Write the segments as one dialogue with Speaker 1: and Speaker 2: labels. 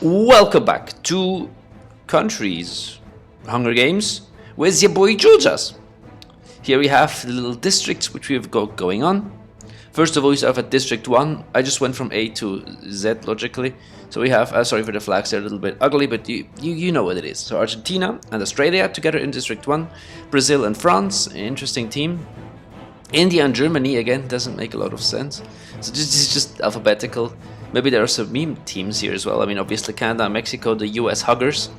Speaker 1: Welcome back to Countries Hunger Games with your boy juljas. Here we have the little districts which we have got going on. First of all, we start at District 1. I just went from A to Z logically. So we have, sorry for the flags, they're a little bit ugly, but you know what it is. So Argentina and Australia together in District 1. Brazil and France, interesting team. India and Germany, again, doesn't make a lot of sense. So this is just alphabetical. Maybe there are some meme teams here as well. I mean, obviously Canada and Mexico, the US huggers.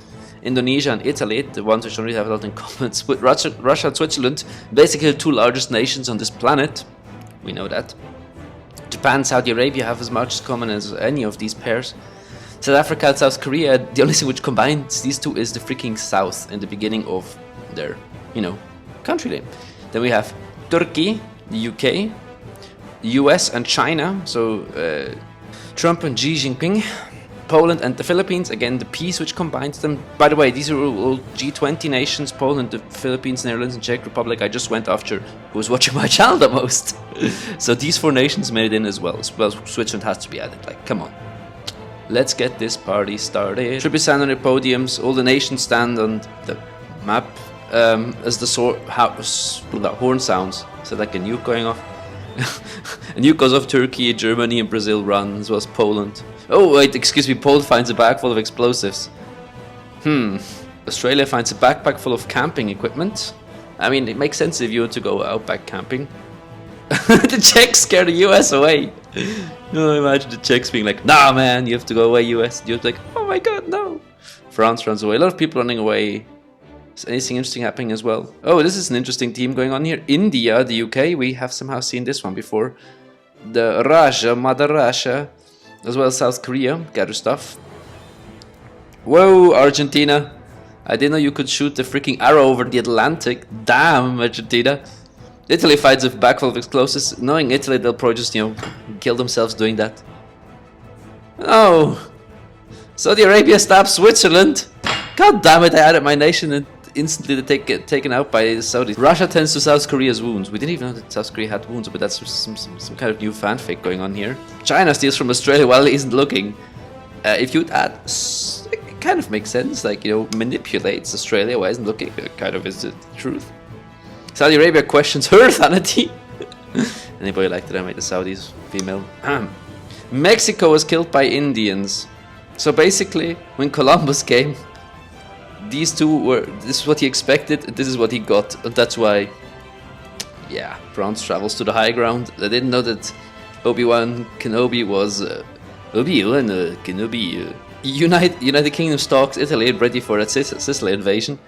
Speaker 1: Indonesia and Italy, the ones which don't really have a lot in common. With Russia and Switzerland, basically the two largest nations on this planet. We know that. Japan and Saudi Arabia have as much in common as any of these pairs. South Africa and South Korea, the only thing which combines these two is the freaking South in the beginning of their, country name. Then we have Turkey, the UK, US and China, so Trump and Xi Jinping, Poland and the Philippines, again the peace which combines them. By the way, these are all G20 nations, Poland, the Philippines, Netherlands and Czech Republic. I just went after who was watching my channel the most. So these four nations made it in as well. Well, Switzerland has to be added, like, come on. Let's get this party started. Should be stand on the podiums, all the nations stand on the map as the horn sounds. So like a nuke going off. A nuke goes off Turkey, Germany and Brazil run, as well as Poland. Oh wait, excuse me, Poland finds a bag full of explosives. Australia finds a backpack full of camping equipment. I mean, it makes sense if you want to go outback camping. The Czechs scare the US away. Oh, imagine the Czechs being like, nah man, you have to go away US. You're like, oh my god, no. France runs away, a lot of people running away. Is anything interesting happening as well? Oh, this is an interesting team going on here. India, the UK, we have somehow seen this one before. The Russia, Mother Russia, as well as South Korea, gather stuff. Whoa, Argentina. I didn't know you could shoot the freaking arrow over the Atlantic. Damn, Argentina. Italy fights a bag full of explosives. Knowing Italy, they'll probably just, kill themselves doing that. Oh. Saudi Arabia stabs Switzerland. God damn it, I added my nation and instantly they get taken out by the Saudis. Russia tends to South Korea's wounds. We didn't even know that South Korea had wounds, but that's some kind of new fanfic going on here. China steals from Australia while it isn't looking. If you'd add, it kind of makes sense, like, manipulates Australia while it isn't looking. It kind of is the truth. Saudi Arabia questions her sanity. Anybody like that I made the Saudis female? Mexico was killed by Indians. So basically, when Columbus came, these two were, this is what he expected, this is what he got, and that's why, yeah, France travels to the high ground. I didn't know that Obi-Wan Kenobi was, Obi-Wan Kenobi. United Kingdom stalks Italy, ready for that Sicily invasion.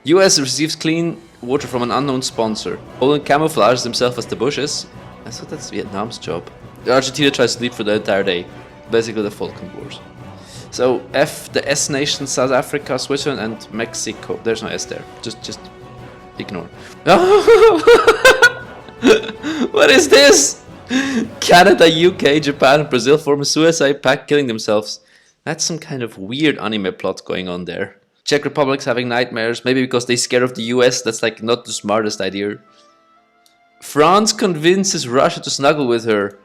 Speaker 1: US receives clean water from an unknown sponsor. Poland camouflages himself as the bushes. I thought that's Vietnam's job. Argentina tries to sleep for the entire day. Basically the Falkland Wars. So the S nations, South Africa, Switzerland and Mexico. There's no S there. Just ignore. What is this? Canada, UK, Japan and Brazil form a suicide pact, killing themselves. That's some kind of weird anime plot going on there. Czech Republic's having nightmares, maybe because they're scared of the US. That's like not the smartest idea. France convinces Russia to snuggle with her.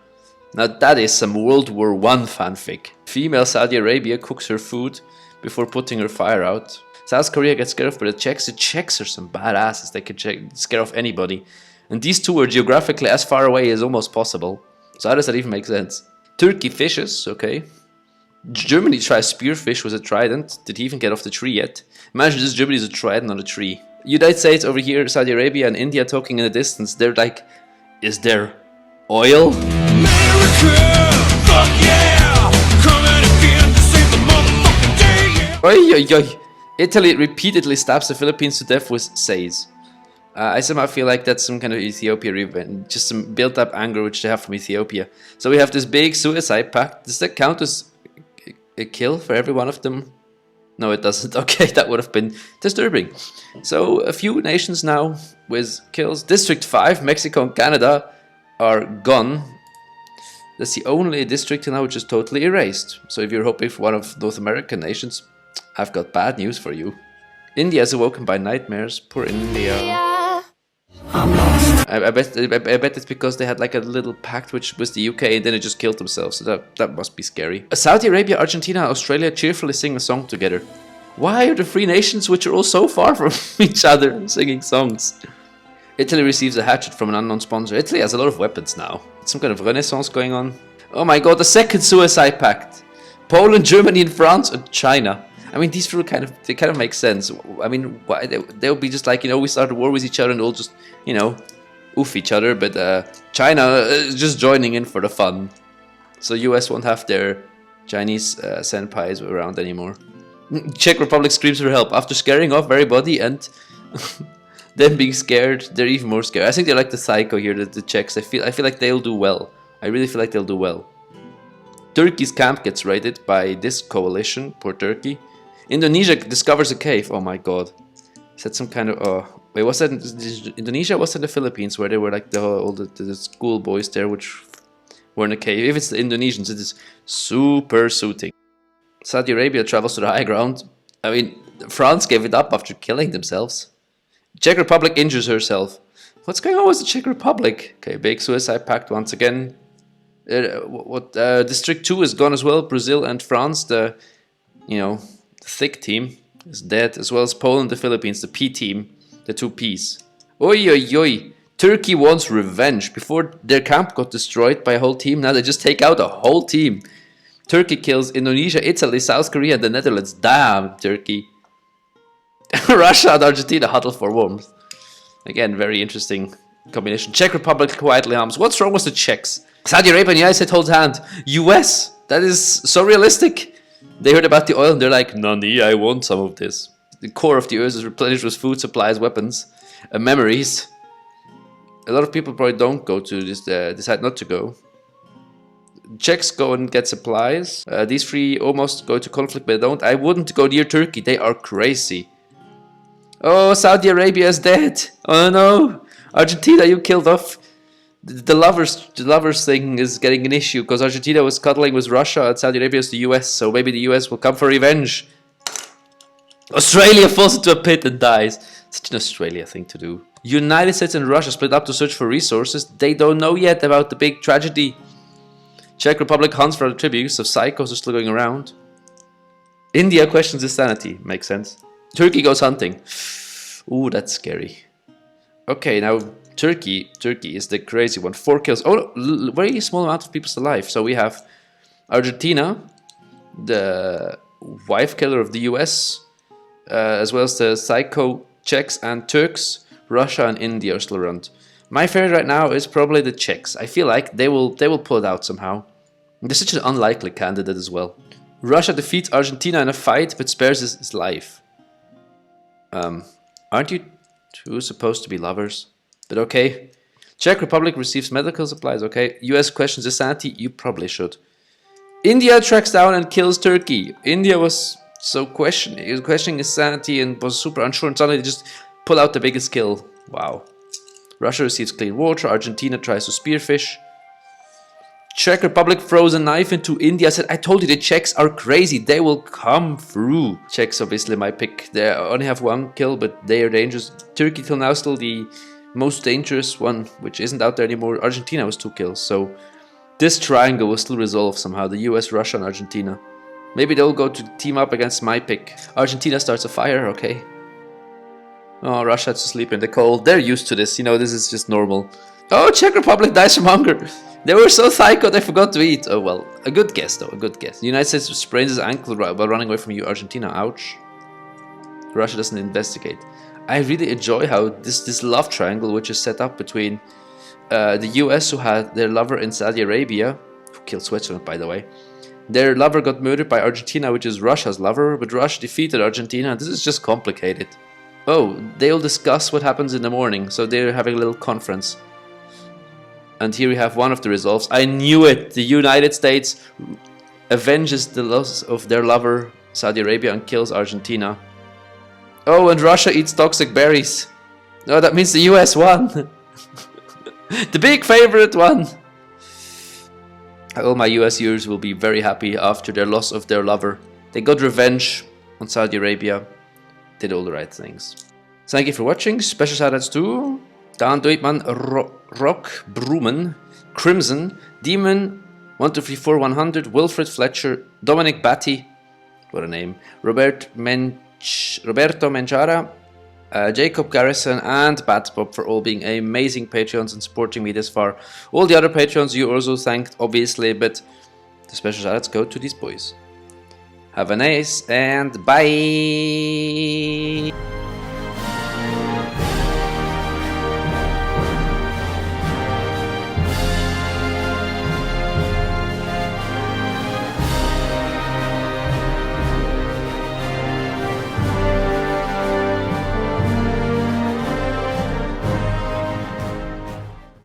Speaker 1: Now that is some World War I fanfic. Female Saudi Arabia cooks her food before putting her fire out. South Korea gets scared off by the Czechs. The Czechs are some badasses. They can scare off anybody. And these two are geographically as far away as almost possible. So how does that even make sense? Turkey fishes, okay. Germany tries spearfish with a trident. Did he even get off the tree yet? Imagine this Germany is a trident on a tree. United States over here, Saudi Arabia and India talking in the distance. They're like, is there oil? America, fuck yeah! Coming again to save the motherfucking day, yeah! Oi, oi, oi. Italy repeatedly stabs the Philippines to death with says. I somehow feel like that's some kind of Ethiopia revenge, just some built-up anger which they have from Ethiopia. So we have this big suicide pact. Does that count as a kill for every one of them? No, it doesn't. Okay, that would have been disturbing. So a few nations now with kills. District 5, Mexico and Canada are gone. That's the only district now which is totally erased. So if you're hoping for one of North American nations, I've got bad news for you. India is awoken by nightmares. Poor India. I'm lost. I bet it's because they had like a little pact which was the UK, and then it just killed themselves. So that must be scary. Saudi Arabia, Argentina, Australia cheerfully sing a song together. Why are the three nations which are all so far from each other singing songs? Italy receives a hatchet from an unknown sponsor. Italy has a lot of weapons now. Some kind of renaissance going on. Oh my god, the second suicide pact. Poland, Germany, and France, and China. I mean, these three kind of make sense. I mean, why they'll be just like, you know, we start a war with each other and we'll just, you know, oof each other. But China is just joining in for the fun. So US won't have their Chinese senpais around anymore. Czech Republic screams for help after scaring off everybody and them being scared. They're even more scared. I think they're like the psycho here, the Czechs. I feel like they'll do well. I really feel like they'll do well. Turkey's camp gets raided by this coalition. Poor Turkey. Indonesia discovers a cave. Oh my god. Is that some kind of... wait, was that in Indonesia? Was that the Philippines where they were like all the school boys there which were in a cave? If it's the Indonesians, it is super suiting. Saudi Arabia travels to the high ground. I mean, France gave it up after killing themselves. Czech Republic injures herself. What's going on with the Czech Republic? Okay, big suicide pact once again. District 2 is gone as well. Brazil and France, the thick team, is dead, as well as Poland, the Philippines, the P team, the two Ps. Oi, oi, oi. Turkey wants revenge. Before their camp got destroyed by a whole team, now they just take out a whole team. Turkey kills Indonesia, Italy, South Korea, and the Netherlands. Damn, Turkey. Russia and Argentina huddle for warmth. Again, very interesting combination. Czech Republic quietly hums. What's wrong with the Czechs? Saudi Arabia and United States hold hand. US, that is so realistic. They heard about the oil and they're like, Nani, I want some of this. The core of the earth is replenished with food, supplies, weapons, memories. A lot of people probably don't go to this, decide not to go. Czechs go and get supplies. These three almost go to conflict, but they don't. I wouldn't go near Turkey. They are crazy. Oh, Saudi Arabia is dead. Oh no. Argentina, you killed off. The lovers thing is getting an issue because Argentina was cuddling with Russia and Saudi Arabia is the US, so maybe the US will come for revenge. Australia falls into a pit and dies. Such an Australia thing to do. United States and Russia split up to search for resources. They don't know yet about the big tragedy. Czech Republic hunts for the tributes of psychos are still going around. India questions his sanity. Makes sense. Turkey goes hunting. Ooh, that's scary. Okay, now Turkey is the crazy one. 4 kills. Oh, very small amount of people still alive. So we have Argentina, the wife killer of the US, as well as the psycho Czechs and Turks. Russia and India are still around. My favorite right now is probably the Czechs. I feel like they will pull it out somehow. They're such an unlikely candidate as well. Russia defeats Argentina in a fight but spares his life. Aren't you two supposed to be lovers? But okay. Czech Republic receives medical supplies, okay. US questions his sanity, you probably should. India tracks down and kills Turkey. India was so questioning his sanity and was super unsure, and suddenly they just pull out the biggest kill. Wow. Russia receives clean water. Argentina tries to spearfish. Czech Republic throws a knife into India. Said, I told you the Czechs are crazy. They will come through. Czechs obviously my pick. They only have 1 kill, but they are dangerous. Turkey till now still the most dangerous one, which isn't out there anymore. Argentina was 2 kills. So this triangle will still resolve somehow. The US, Russia, and Argentina. Maybe they'll go to team up against my pick. Argentina starts a fire. Okay. Oh, Russia has to sleep in the cold. They're used to this. You know, this is just normal. Oh, Czech Republic dies from hunger. They were so psycho they forgot to eat. Oh, well. A good guess, though. A good guess. The United States sprains his ankle while running away from you. Argentina, ouch. Russia doesn't investigate. I really enjoy how this love triangle, which is set up between the US, who had their lover in Saudi Arabia, who killed Switzerland, by the way. Their lover got murdered by Argentina, which is Russia's lover, but Russia defeated Argentina. This is just complicated. Oh, they'll discuss what happens in the morning, so they're having a little conference. And here we have one of the resolves. I knew it! The United States avenges the loss of their lover, Saudi Arabia, and kills Argentina. Oh, and Russia eats toxic berries. No, that means the US won. The big favorite one. All my US viewers will be very happy after their loss of their lover. They got revenge on Saudi Arabia. Did all the right things. Thank you for watching. Special shoutouts to Dan Deutmann, Rock, Bruman, Crimson, Demon, 1234 100, Wilfred Fletcher, Dominic Batty, what a name, Roberto Menchara, Jacob Garrison, and Batbob for all being amazing Patreons and supporting me this far. All the other Patreons you also thanked, obviously, but the special shoutouts go to these boys. Have a nice and bye!